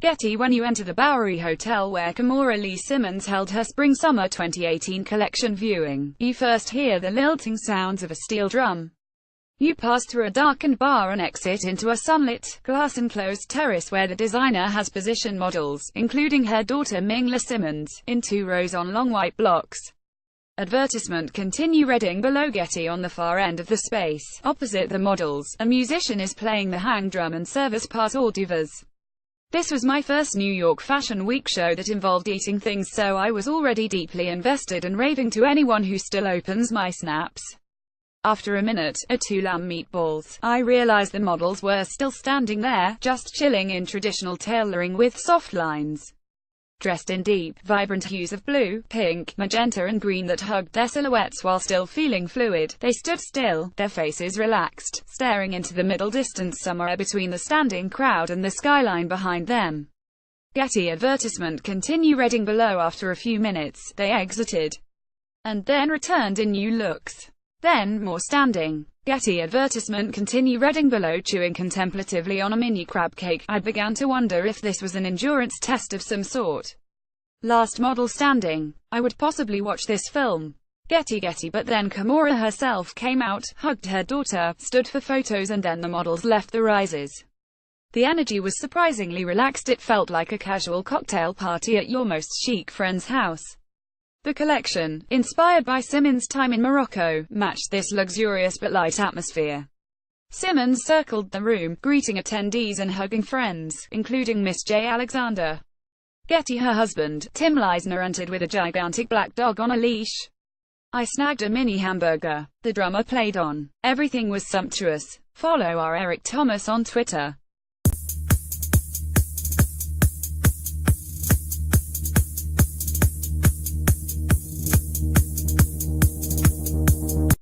Getty. When you enter the Bowery Hotel where Kimora Lee Simmons held her Spring-Summer 2018 collection viewing, you first hear the lilting sounds of a steel drum. You pass through a darkened bar and exit into a sunlit, glass-enclosed terrace where the designer has positioned models, including her daughter Ming-La Simmons, in 2 rows on long white blocks. Advertisement. Continue reading below. Getty. On the far end of the space, opposite the models, a musician is playing the hang drum and service part hors d'oeuvres. This was my first New York Fashion Week show that involved eating things, so I was already deeply invested and raving to anyone who still opens my snaps. After a minute, or 2 lamb meatballs, I realized the models were still standing there, just chilling in traditional tailoring with soft lines. Dressed in deep, vibrant hues of blue, pink, magenta and green that hugged their silhouettes while still feeling fluid, they stood still, their faces relaxed, staring into the middle distance somewhere between the standing crowd and the skyline behind them. Getty. Advertisement. Continue reading below. After a few minutes, they exited, and then returned in new looks. Then, more standing. Getty. Advertisement. Continue reading below. Chewing contemplatively on a mini crab cake, I began to wonder if this was an endurance test of some sort. Last model standing. I would possibly watch this film. Getty. But then Kimora herself came out, hugged her daughter, stood for photos, and then the models left the rises. The energy was surprisingly relaxed. It felt like a casual cocktail party at your most chic friend's house. The collection, inspired by Simmons' time in Morocco, matched this luxurious but light atmosphere. Simmons circled the room, greeting attendees and hugging friends, including Miss J. Alexander. Getty. Her husband, Tim Leisner, entered with a gigantic black dog on a leash. I snagged a mini hamburger. The drummer played on. Everything was sumptuous. Follow our Eric Thomas on Twitter.